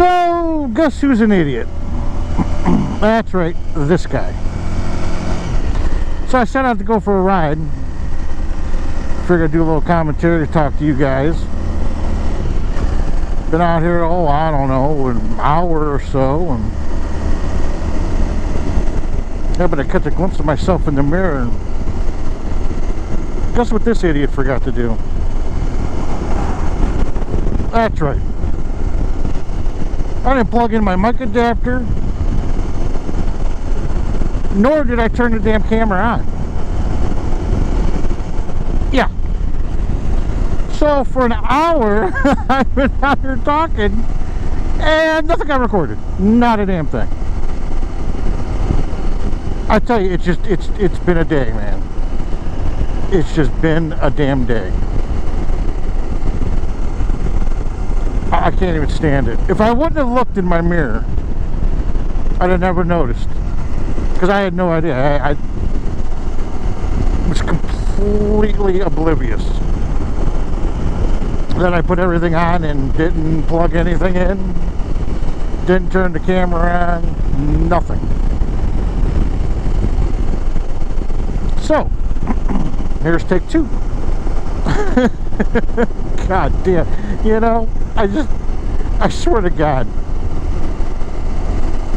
So, guess who's an idiot? That's right, this guy. So I set out to go for a ride. Figured I'd do a little commentary to talk to you guys. Been out here, I don't know, an hour or so, and happened to catch a glimpse of myself in the mirror, and guess what this idiot forgot to do? That's right. I didn't plug in my mic adapter, nor did I turn the damn camera on. Yeah. So for an hour, I've been out here talking, and nothing got recorded. Not a damn thing. I tell you, it's been a day, man. It's just been a damn day. I can't even stand it. If I wouldn't have looked in my mirror, I'd have never noticed. Because I had no idea. I was completely oblivious that I put everything on and didn't plug anything in. Didn't turn the camera on. Nothing. So, here's take two. God damn. You know, I swear to God,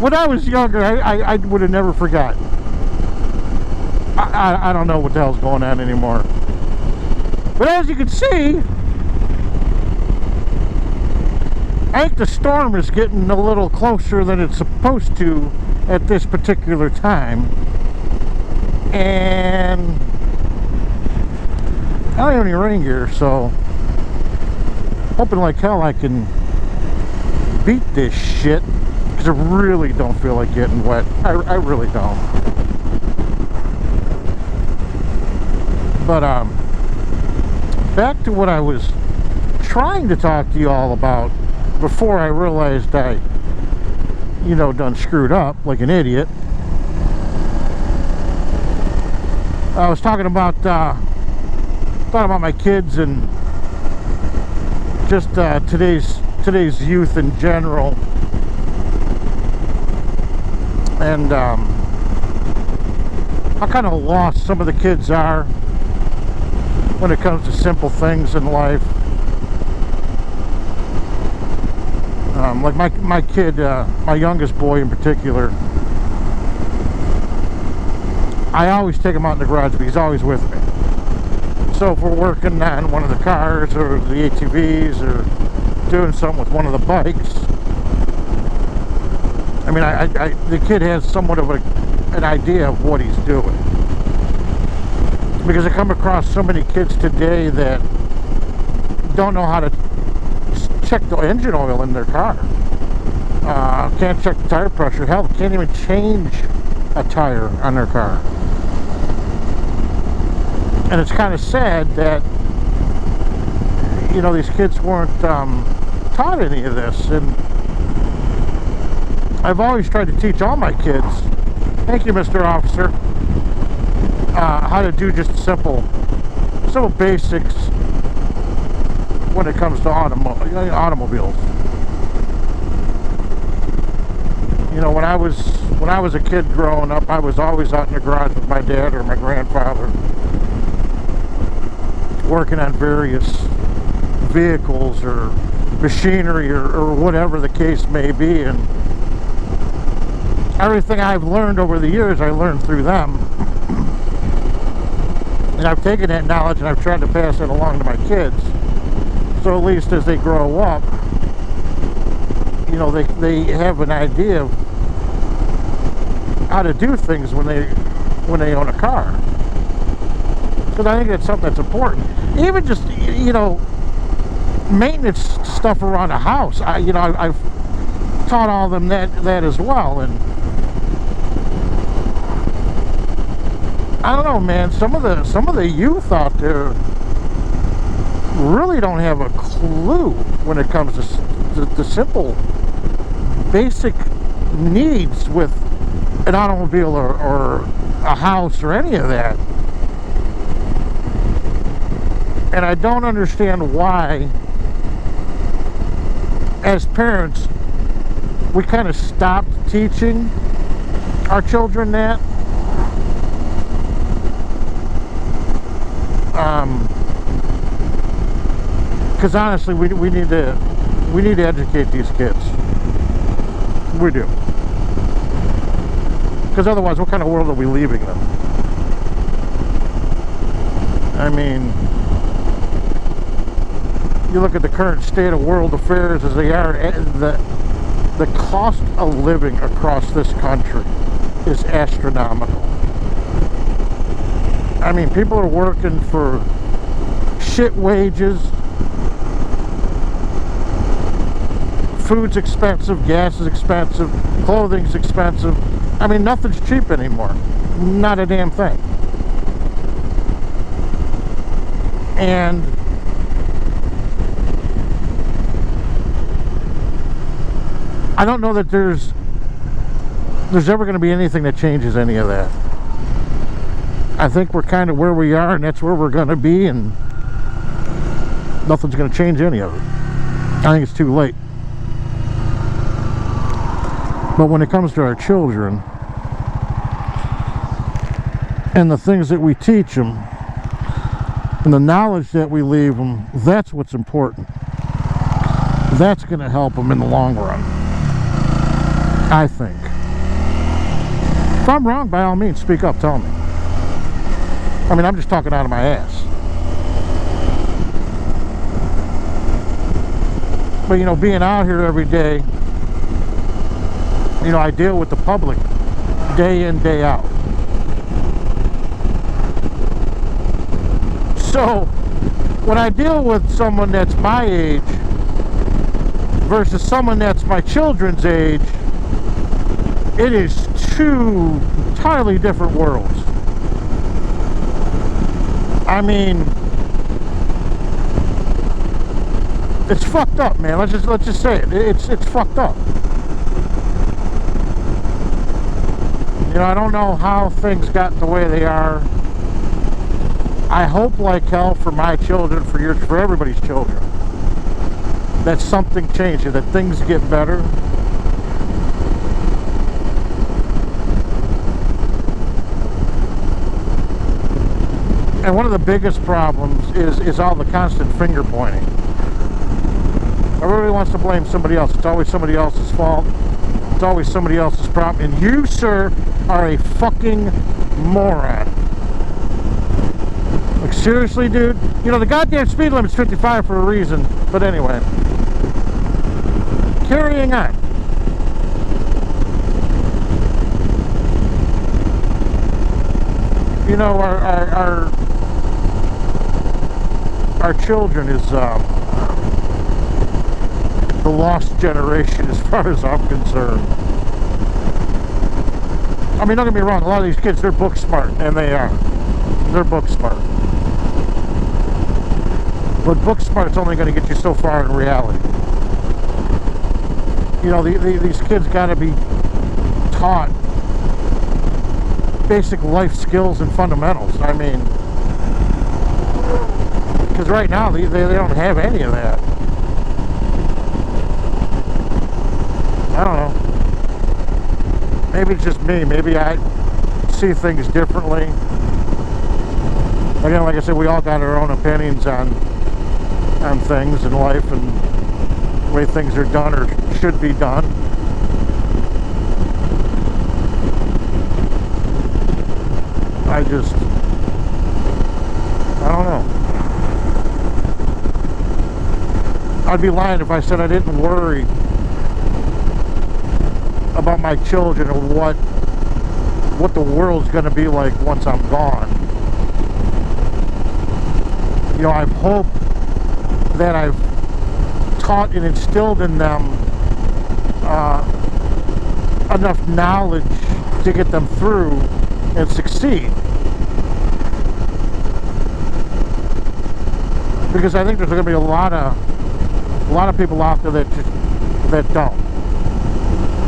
when I was younger, I would have never forgot. I don't know what the hell's going on anymore. But as you can see, I think the storm is getting a little closer than it's supposed to at this particular time. And I don't have any rain gear, so hoping like hell I can beat this shit, because I really don't feel like getting wet. I really don't. But back to what I was trying to talk to you all about before I realized I, done screwed up like an idiot. I was talking about my kids and just today's youth in general, and how kind of lost some of the kids are when it comes to simple things in life. Like my kid, my youngest boy in particular, I always take him out in the garage, but he's always with me. So if we're working on one of the cars or the ATVs or doing something with one of the bikes, I mean, the kid has somewhat of an idea of what he's doing. Because I come across so many kids today that don't know how to check the engine oil in their car. Can't check the tire pressure. Hell, can't even change a tire on their car. And it's kind of sad that, these kids weren't taught any of this. And I've always tried to teach all my kids, thank you, Mr. Officer, how to do just simple basics when it comes to automobiles. When I was a kid growing up, I was always out in the garage with my dad or my grandfather, working on various vehicles or machinery or whatever the case may be. And everything I've learned over the years, I learned through them. And I've taken that knowledge and I've tried to pass it along to my kids. So at least as they grow up, they have an idea of how to do things when they own a car. Because I think that's something that's important. Even just, maintenance stuff around the house. I've taught all of them that as well. And I don't know, man, some of the youth out there really don't have a clue when it comes to the simple basic needs with an automobile or a house or any of that. And I don't understand why, as parents, we kind of stopped teaching our children that. Because honestly, we need to educate these kids. We do. Because otherwise, what kind of world are we leaving them? I mean, you look at the current state of world affairs as they are, the cost of living across this country is astronomical. I mean, people are working for shit wages. Food's expensive, gas is expensive, clothing's expensive. I mean, nothing's cheap anymore. Not a damn thing. And I don't know that there's ever going to be anything that changes any of that. I think we're kind of where we are, and that's where we're going to be, and nothing's going to change any of it. I think it's too late. But when it comes to our children and the things that we teach them and the knowledge that we leave them, that's what's important. That's going to help them in the long run, I think. If I'm wrong, by all means, speak up, tell me. I mean, I'm just talking out of my ass. But, you know, being out here every day, you know, I deal with the public day in, day out. So, when I deal with someone that's my age versus someone that's my children's age, it is two entirely different worlds. I mean, it's fucked up, man. Let's just say it. It's fucked up. You know, I don't know how things got the way they are. I hope like hell for my children, for everybody's children, that something changes, that things get better. And one of the biggest problems is all the constant finger pointing. Everybody wants to blame somebody else. It's always somebody else's fault. It's always somebody else's problem. And you, sir, are a fucking moron. Like, seriously, dude? You know, the goddamn speed limit's 55 for a reason. But anyway. Carrying on. You know, our children is the lost generation as far as I'm concerned. I mean, don't get me wrong, a lot of these kids, they're book smart, and they are. They're book smart. But book smart's only going to get you so far in reality. You know, these kids got to be taught basic life skills and fundamentals. I mean, because right now they don't have any of that. I don't know. Maybe it's just me. Maybe I see things differently. Again, like I said, we all got our own opinions on things in life and the way things are done or should be done. I don't know. I'd be lying if I said I didn't worry about my children and what the world's going to be like once I'm gone. You know, I hope that I've taught and instilled in them enough knowledge to get them through and succeed. Because I think there's going to be a lot of people out there that don't.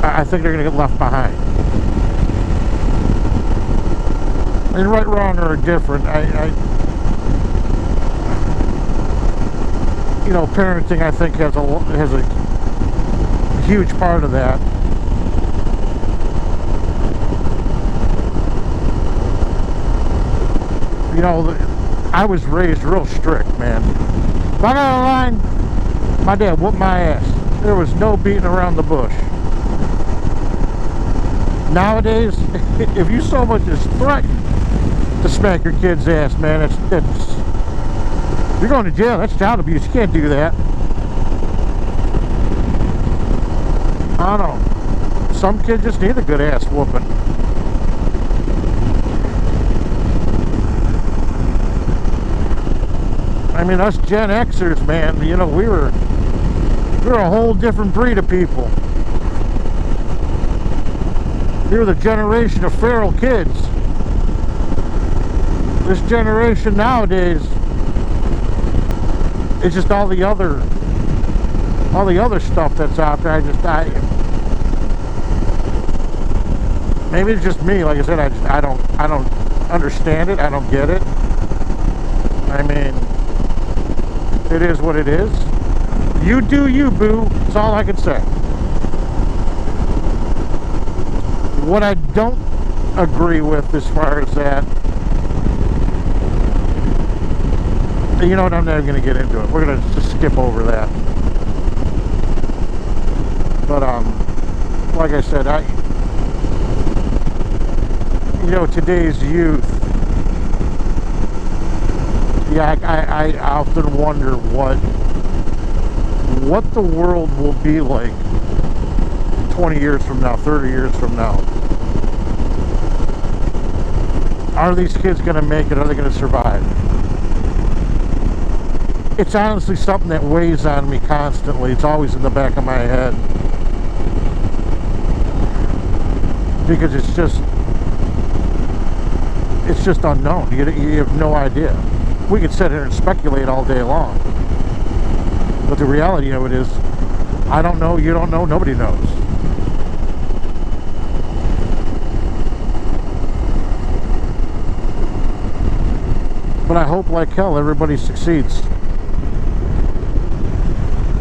I think they're going to get left behind. And right, wrong, or indifferent, you know, parenting, I think, has a huge part of that. You know, I was raised real strict, man. If I got a line, my dad whooped my ass. There was no beating around the bush. Nowadays, if you so much as threaten to smack your kid's ass, man, it's you're going to jail. That's child abuse. You can't do that. I don't know. Some kids just need a good ass whooping. I mean, us Gen Xers, man, you know, we're a whole different breed of people. You're the generation of feral kids. This generation nowadays, it's just all the other stuff that's out there. Maybe it's just me. Like I said, I don't understand it. I don't get it. I mean, it is what it is. You do you, boo. That's all I can say. What I don't agree with as far as that, you know what, I'm never going to get into it. We're going to just skip over that. But, like I said, you know, today's youth, yeah, I often wonder what the world will be like 20 years from now, 30 years from now. Are these kids going to make it? Are they going to survive? It's honestly something that weighs on me constantly. It's always in the back of my head. Because it's just unknown. You have no idea. We could sit here and speculate all day long. But the reality of it is, I don't know, you don't know, nobody knows. But I hope like hell everybody succeeds.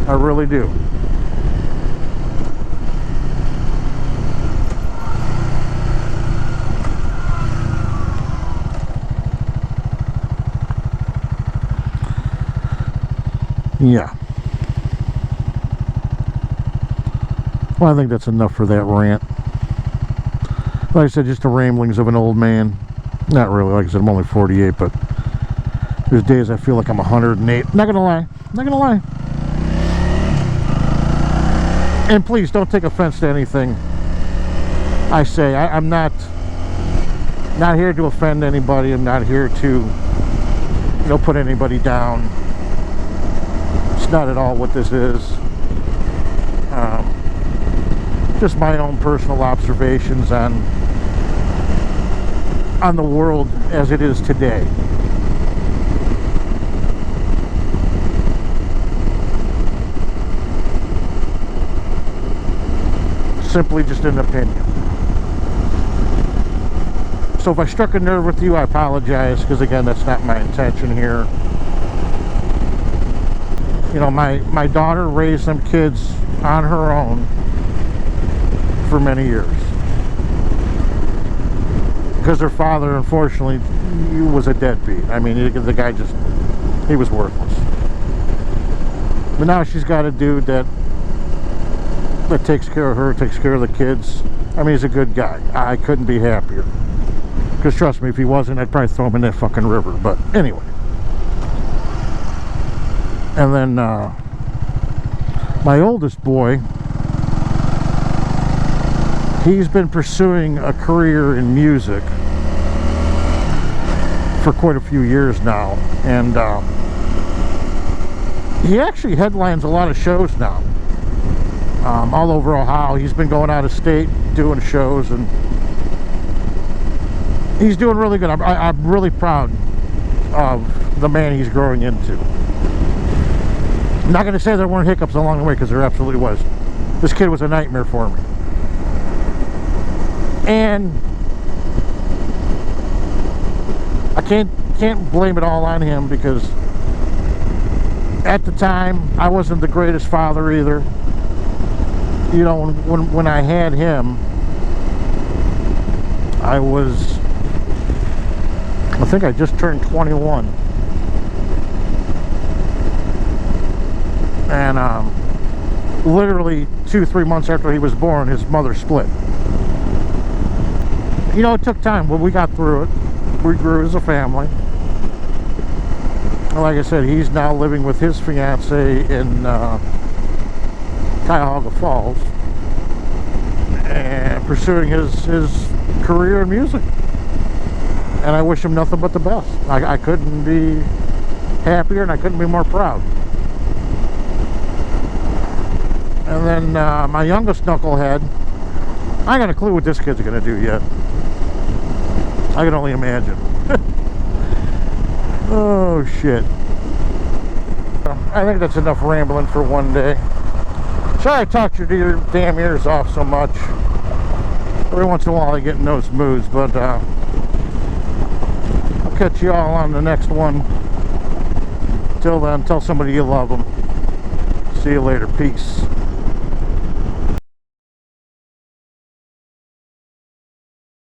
I really do. Yeah. Well, I think that's enough for that rant. Like I said, just the ramblings of an old man. Not really, like I said, I'm only 48, but there's days I feel like I'm 108. Not gonna lie. Not gonna lie. And please don't take offense to anything I say. I'm not here to offend anybody. I'm not here to, you know, put anybody down. It's not at all what this is. Just my own personal observations on the world as it is today. Simply just an opinion. So if I struck a nerve with you, I apologize, because again, that's not my intention here. You know, my daughter raised them kids on her own for many years, because her father, unfortunately, he was a deadbeat. I mean, the guy he was worthless. But now she's got a dude that takes care of her, takes care of the kids. I mean, he's a good guy. I couldn't be happier. Because trust me, if he wasn't, I'd probably throw him in that fucking river. But anyway. And then my oldest boy, he's been pursuing a career in music for quite a few years now. And he actually headlines a lot of shows now. All over Ohio. He's been going out of state doing shows, and he's doing really good. I'm really proud of the man he's growing into. I'm not going to say there weren't hiccups along the way, because there absolutely was. This kid was a nightmare for me. And I can't blame it all on him, because at the time I wasn't the greatest father either. you know, when I had him, I think I just turned 21. And literally 2-3 months after he was born, his mother split. You know, it took time, but we got through it. We grew as a family. And like I said, he's now living with his fiance in Cuyahoga Falls and pursuing his career in music. And I wish him nothing but the best. I couldn't be happier, and I couldn't be more proud. And then my youngest knucklehead, I ain't got a clue what this kid's gonna do yet. I can only imagine. Oh shit. I think that's enough rambling for one day. Sorry I talked your damn ears off so much. Every once in a while I get in those moods, but I'll catch you all on the next one. Till then, tell somebody you love them. See you later. Peace.